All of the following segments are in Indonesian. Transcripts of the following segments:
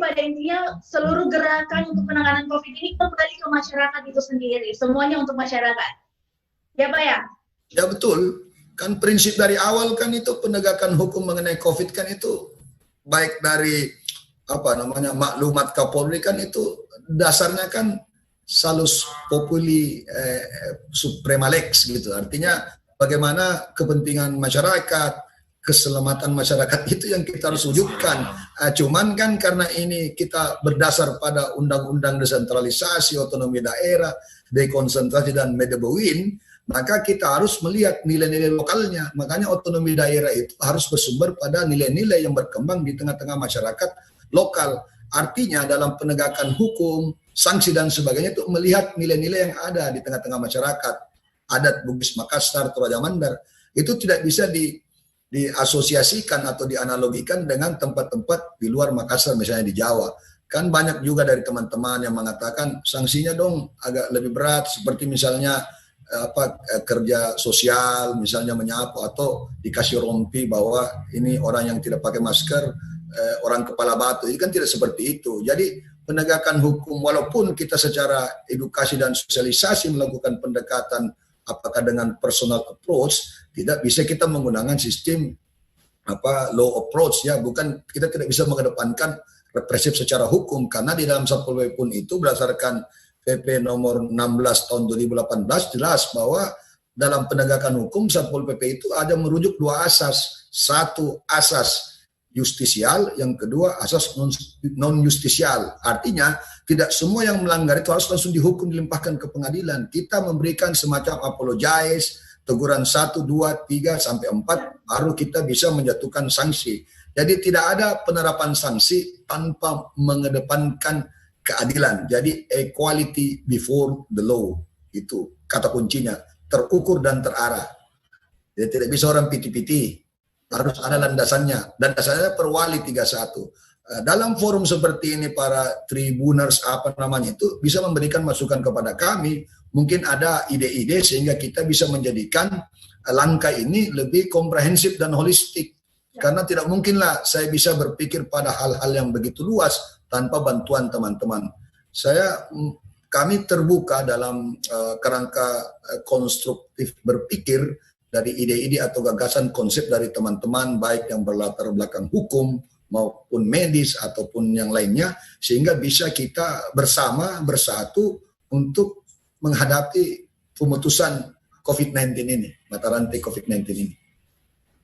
pada intinya seluruh gerakan untuk penanganan COVID ini kembali ke masyarakat itu sendiri, semuanya untuk masyarakat. Ya Pak ya? Ya betul, kan prinsip dari awal kan itu penegakan hukum mengenai COVID kan itu baik dari maklumat Kapolri kan itu dasarnya kan salus populi suprema lex gitu. Artinya bagaimana kepentingan masyarakat, keselamatan masyarakat itu yang kita harus wujudkan. Cuman kan karena ini kita berdasar pada undang-undang desentralisasi, otonomi daerah, dekonsentrasi dan medebewin, maka kita harus melihat nilai-nilai lokalnya. Makanya otonomi daerah itu harus bersumber pada nilai-nilai yang berkembang di tengah-tengah masyarakat lokal. Artinya dalam penegakan hukum, sanksi dan sebagainya itu melihat nilai-nilai yang ada di tengah-tengah masyarakat. Adat Bugis Makassar, Toraja Mandar, itu tidak bisa diasosiasikan atau dianalogikan dengan tempat-tempat di luar Makassar, misalnya di Jawa. Kan banyak juga dari teman-teman yang mengatakan sanksinya dong agak lebih berat, seperti misalnya kerja sosial, misalnya menyapu atau dikasih rompi bahwa ini orang yang tidak pakai masker, orang kepala batu. Itu kan tidak seperti itu. Jadi penegakan hukum, walaupun kita secara edukasi dan sosialisasi melakukan pendekatan apakah dengan personal approach, tidak bisa kita menggunakan sistem law approach ya. Bukan, kita tidak bisa mengedepankan represif secara hukum, karena di dalam Satpol PP pun itu berdasarkan PP nomor 16 tahun 2018 jelas bahwa dalam penegakan hukum Satpol PP itu ada merujuk dua asas. Satu, asas justisial, yang kedua asas non justisial. Artinya tidak semua yang melanggar itu harus langsung dihukum, dilimpahkan ke pengadilan. Kita memberikan semacam apologize, teguran 1, 2, 3 sampai 4, baru kita bisa menjatuhkan sanksi. Jadi tidak ada penerapan sanksi tanpa mengedepankan keadilan. Jadi equality before the law, itu kata kuncinya, terukur dan terarah. Jadi tidak bisa orang piti-piti, harus ada landasannya, dan dasarnya Perwali 31. Dalam forum seperti ini para tribuners itu bisa memberikan masukan kepada kami, mungkin ada ide-ide sehingga kita bisa menjadikan langkah ini lebih komprehensif dan holistik. Karena tidak mungkinlah saya bisa berpikir pada hal-hal yang begitu luas tanpa bantuan teman-teman. Kami terbuka dalam kerangka konstruktif berpikir dari ide-ide atau gagasan konsep dari teman-teman, baik yang berlatar belakang hukum maupun medis ataupun yang lainnya, sehingga bisa kita bersama bersatu untuk menghadapi pemutusan COVID-19 ini, mata rantai COVID-19 ini.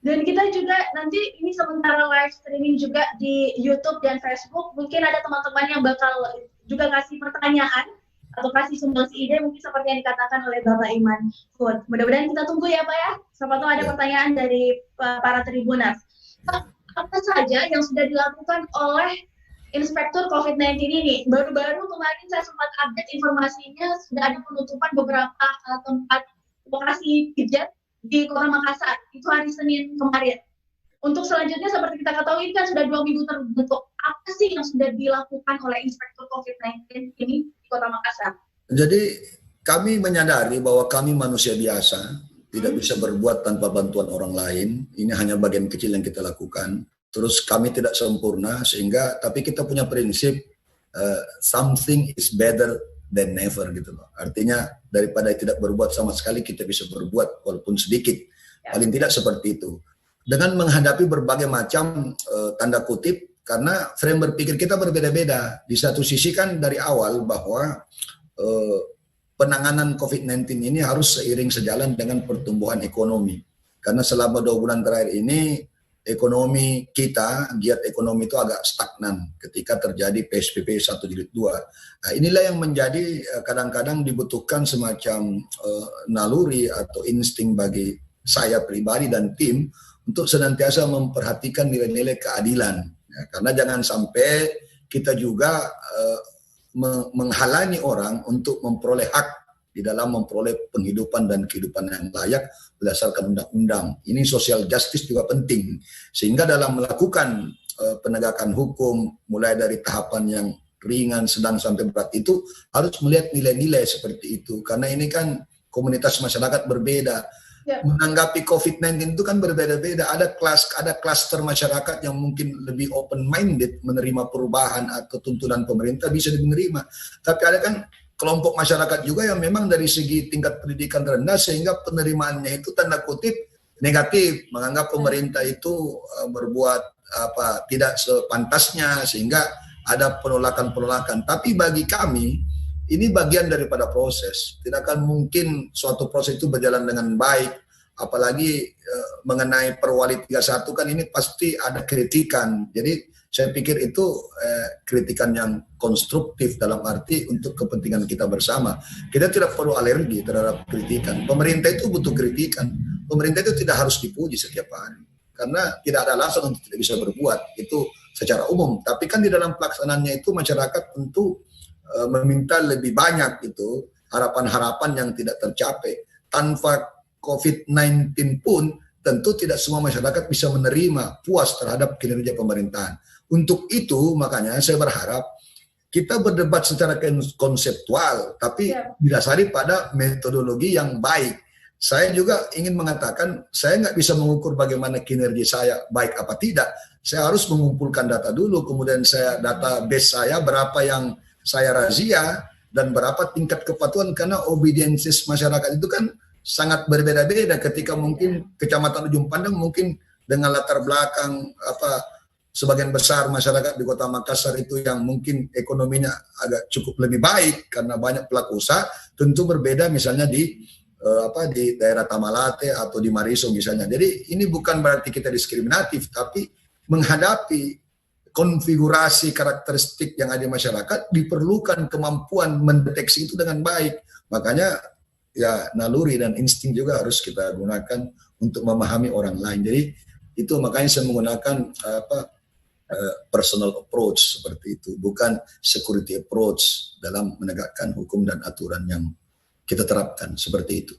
Dan kita juga nanti ini sementara live streaming juga di YouTube dan Facebook, mungkin ada teman-teman yang bakal juga ngasih pertanyaan atau kasih sumbangsi ide, mungkin seperti yang dikatakan oleh Bapak Iman Food. Mudah-mudahan kita tunggu ya Pak ya, siapa tahu ada pertanyaan dari para tribuners. Pak, apa saja yang sudah dilakukan oleh Inspektur COVID-19 ini? Baru-baru kemarin saya sempat update informasinya, sudah ada penutupan beberapa tempat lokasi pijat di Kota Makassar, itu hari Senin kemarin. Untuk selanjutnya seperti kita ketahui kan sudah 2 minggu terbentuk. Apa sih yang sudah dilakukan oleh Inspektur COVID-19 ini di Kota Makassar? Jadi kami menyadari bahwa kami manusia biasa, tidak bisa berbuat tanpa bantuan orang lain. Ini hanya bagian kecil yang kita lakukan. Terus kami tidak sempurna, tapi kita punya prinsip something is better than never gitu loh. Artinya daripada tidak berbuat sama sekali, kita bisa berbuat walaupun sedikit. Paling tidak seperti itu. Dengan menghadapi berbagai macam tanda kutip, karena frame berpikir kita berbeda-beda. Di satu sisi kan dari awal bahwa penanganan COVID-19 ini harus seiring sejalan dengan pertumbuhan ekonomi. Karena selama 2 bulan terakhir ini ekonomi kita, giat ekonomi itu agak stagnan ketika terjadi PSBB 1 jilid 2. Nah, inilah yang menjadi kadang-kadang dibutuhkan semacam naluri atau insting bagi saya pribadi dan tim untuk senantiasa memperhatikan nilai-nilai keadilan. Ya, karena jangan sampai kita juga menghalangi orang untuk memperoleh hak di dalam memperoleh penghidupan dan kehidupan yang layak berdasarkan undang-undang. Ini social justice juga penting. Sehingga dalam melakukan penegakan hukum, mulai dari tahapan yang ringan, sedang, sampai berat itu, harus melihat nilai-nilai seperti itu. Karena ini kan komunitas masyarakat berbeda. menanggapi COVID-19 itu kan berbeda-beda. Ada klaster masyarakat yang mungkin lebih open minded menerima perubahan atau tuntunan pemerintah bisa menerima. Tapi ada kan kelompok masyarakat juga yang memang dari segi tingkat pendidikan rendah sehingga penerimaannya itu tanda kutip negatif, menganggap pemerintah itu berbuat tidak sepantasnya sehingga ada penolakan-penolakan. Tapi bagi kami ini bagian daripada proses. Tidak akan mungkin suatu proses itu berjalan dengan baik. Apalagi mengenai Perwali 31 kan ini pasti ada kritikan. Jadi saya pikir itu kritikan yang konstruktif dalam arti untuk kepentingan kita bersama. Kita tidak perlu alergi terhadap kritikan. Pemerintah itu butuh kritikan. Pemerintah itu tidak harus dipuji setiap hari. Karena tidak ada alasan untuk tidak bisa berbuat. Itu secara umum. Tapi kan di dalam pelaksanaannya itu masyarakat tentu meminta lebih banyak itu harapan-harapan yang tidak tercapai. Tanpa COVID-19 pun tentu tidak semua masyarakat bisa menerima puas terhadap kinerja pemerintahan. Untuk itu makanya saya berharap kita berdebat secara konseptual tapi didasari pada metodologi yang baik. Saya juga ingin mengatakan saya nggak bisa mengukur bagaimana kinerja saya baik apa tidak. Saya harus mengumpulkan data dulu, kemudian database saya berapa yang saya razia dan berapa tingkat kepatuhan karena obediences masyarakat itu kan sangat berbeda-beda ketika mungkin Kecamatan Ujung Pandang mungkin dengan latar belakang sebagian besar masyarakat di Kota Makassar itu yang mungkin ekonominya agak cukup lebih baik karena banyak pelaku usaha, tentu berbeda misalnya di daerah Tamalate atau di Mariso misalnya. Jadi ini bukan berarti kita diskriminatif tapi menghadapi konfigurasi karakteristik yang ada di masyarakat diperlukan kemampuan mendeteksi itu dengan baik. Makanya ya naluri dan insting juga harus kita gunakan untuk memahami orang lain. Jadi itu makanya saya menggunakan personal approach seperti itu, bukan security approach dalam menegakkan hukum dan aturan yang kita terapkan seperti itu.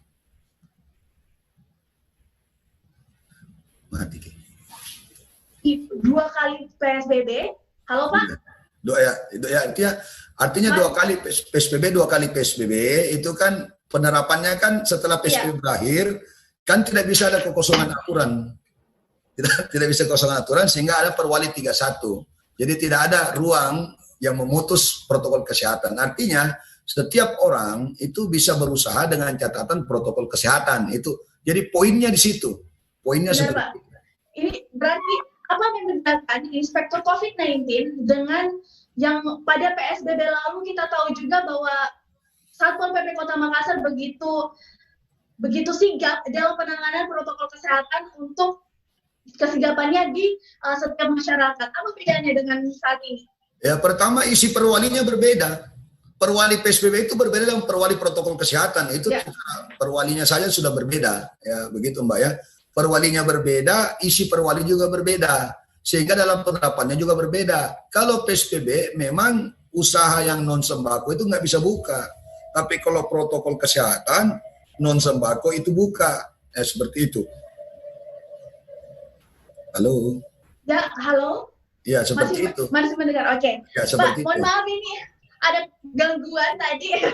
Mati. 2 kali PSBB. Halo Pak? Artinya 2 kali PSBB, 2 kali PSBB itu kan penerapannya kan setelah PSBB berakhir kan tidak bisa ada kekosongan aturan. Tidak bisa kekosongan aturan sehingga ada Perwali 31. Jadi tidak ada ruang yang memutus protokol kesehatan. Artinya setiap orang itu bisa berusaha dengan catatan protokol kesehatan itu. Jadi poinnya di situ. Poinnya seperti itu. Ini berarti apa yang membedakan inspektur COVID-19 dengan yang pada PSBB lalu kita tahu juga bahwa Satpol PP Kota Makassar begitu sigap dalam penanganan protokol kesehatan untuk kesigapannya di setiap masyarakat. Apa bedanya dengan saat ini? Ya pertama isi perwalinya berbeda. Perwali PSBB itu berbeda dengan perwali protokol kesehatan. Itu perwalinya saja sudah berbeda. Ya begitu Mbak ya. Perwalinya berbeda, isi perwali juga berbeda. Sehingga dalam penerapannya juga berbeda. Kalau PSBB memang usaha yang non sembako itu nggak bisa buka. Tapi kalau protokol kesehatan, non sembako itu buka. Seperti itu. Halo? Ya, halo? Ya, seperti itu. Masih mendengar, oke. Ya, seperti Pak, mohon maaf ini ada gangguan tadi.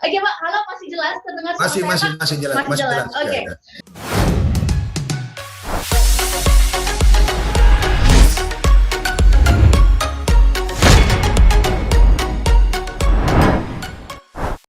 Oke Pak, halo masih jelas terdengar suara masih jelas. Oke.